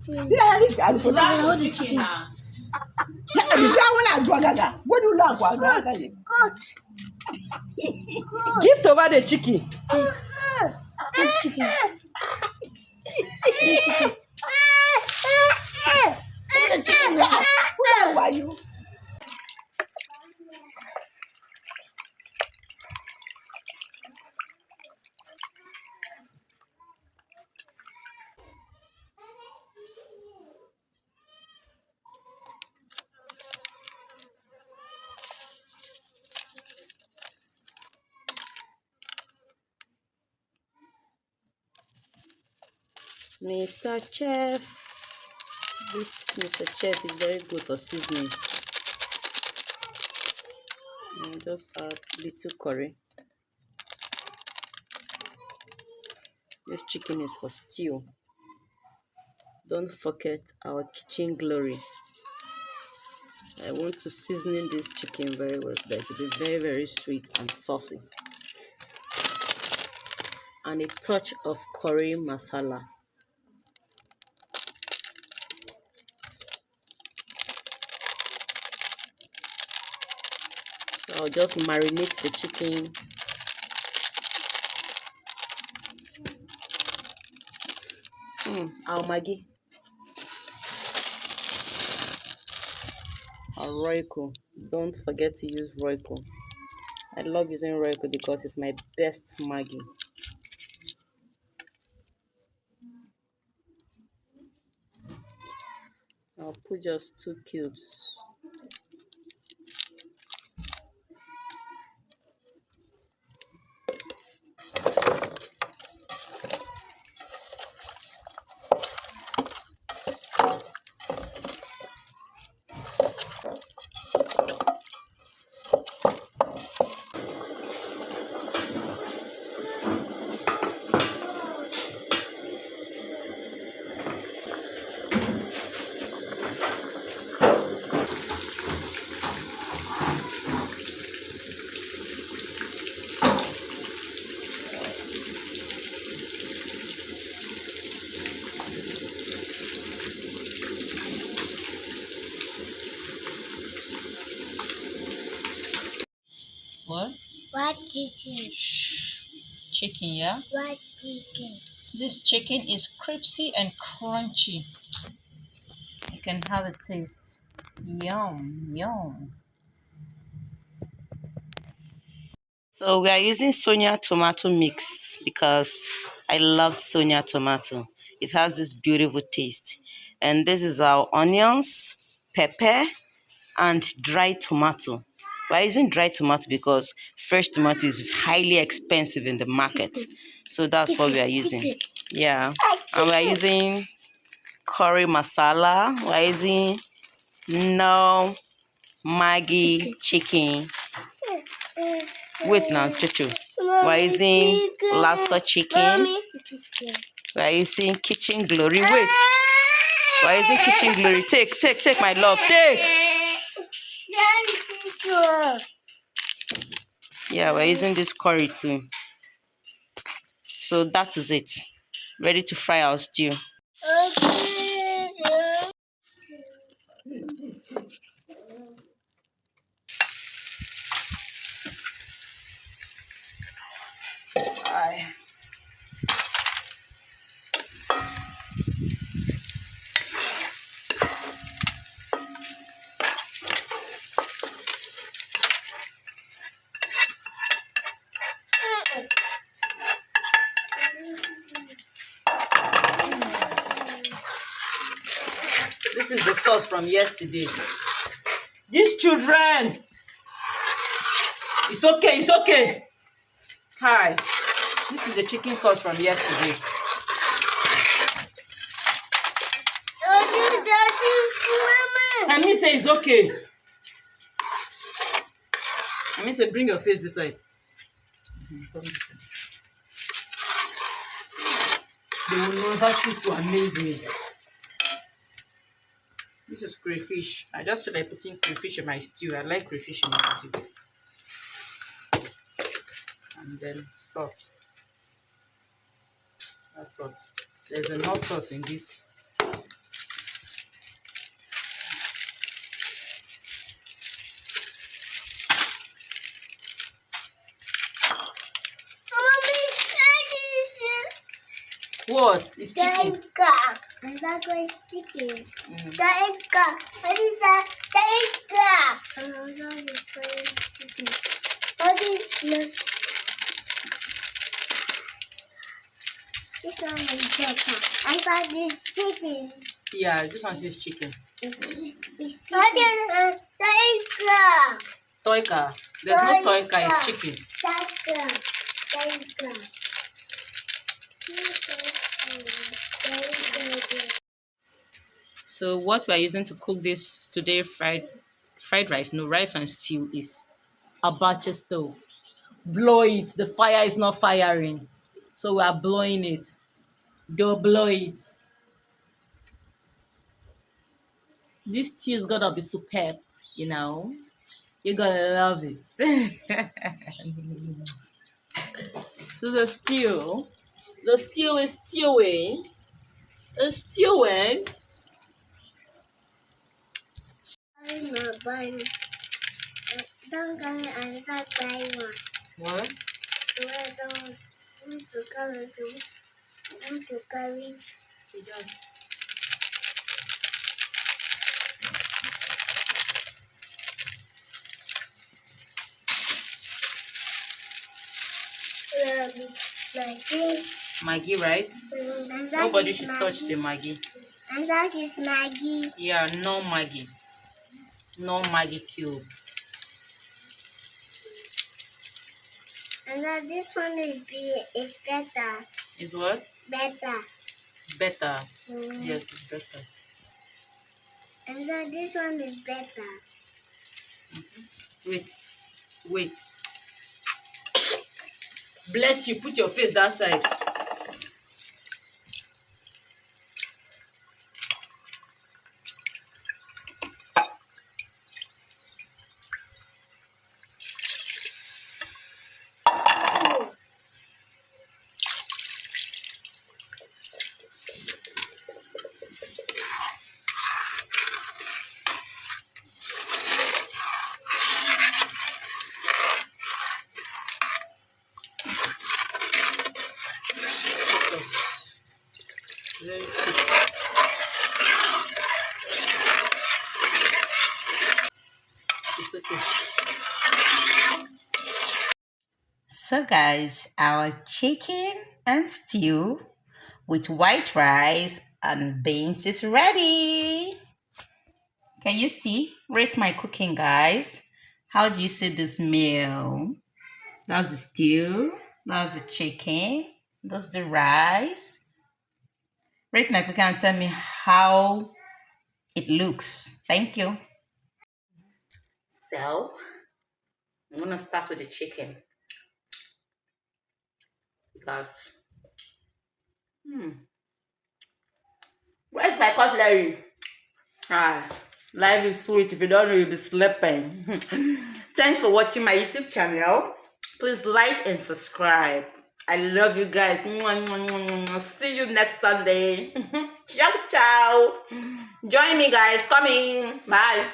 Hold the chicken. Gift over the chicken. Chicken. Who are you? Mr. Chef. This Mr. Chef is very good for seasoning. And just add little curry. This chicken is for stew. Don't forget our kitchen glory. I want to season this chicken very well so that it will be very, very sweet and saucy. And a touch of curry masala. So I'll just marinate the chicken. Our Maggi. Our Royco. Don't forget to use Royco. I love using Royco because it's my best Maggi. I'll put just 2 cubes. What? What chicken? Chicken, yeah? What chicken? This chicken is crispy and crunchy. You can have a taste. Yum, yum. So we are using Sonia tomato mix because I love Sonia tomato. It has this beautiful taste. And this is our onions, pepper, and dry tomato. We're using dry tomato because fresh tomato is highly expensive in the market. So that's what we are using. Yeah. And we're using curry masala. We're using no Maggi chicken. Wait now, Chuchu. We're using lobster chicken. We're using kitchen glory. Wait. We're using kitchen glory. Take, my love. Take. Yeah, we're using this curry too. So that is it. Ready to fry our stew. Bye. This is the sauce from yesterday. These children! It's okay. Hi. This is the chicken sauce from yesterday. And me say it's okay. And me say bring your face this side. Come this side. They will never cease to amaze me. This is crayfish. I just feel like putting crayfish in my stew. I like crayfish in my stew. And then salt. That's salt. There's enough sauce in this What? It's chicken. Tiger. And that was chicken. Tiger. What is that? Tiger. And also this chicken. What is this one is better. I thought this chicken. Yeah, this one says chicken. It's what is tiger? Toy car. There's no toy car, it's chicken. Tiger. Tiger. So what we are using to cook this today fried rice, no rice and stew, is a butcher stove. Blow it. The fire is not firing, so we are blowing it. Go blow it. This stew is gonna be superb. You know, you're gonna love it. So the stew is stewing. It's stewing. I'm not buying. Don't go and start buying one. What? So I don't want to carry. I want to carry. Just Maggie. Maggie, right? Nobody should touch the Maggie. And that is Maggie. Yeah, no Maggie. No Maggie cube. And that this one is better. Is what? Better. Better. Yes, it's better. And so this one is better. Wait. Bless you. Put your face that side. Very thick. It's okay. So guys, our chicken and stew with white rice and beans is ready. Can you see? Rate my cooking, guys. How do you see this meal? That's the stew. That's the chicken. That's the rice. Rate my cooking and tell me how it looks. Thank you. So, I'm gonna start with the chicken because where's my cutlery? Life is sweet. If you don't know, you'll be sleeping. Thanks for watching my YouTube channel. Please like and subscribe. I love you guys. See you next Sunday. Ciao, ciao. Join me, guys. Coming. Bye.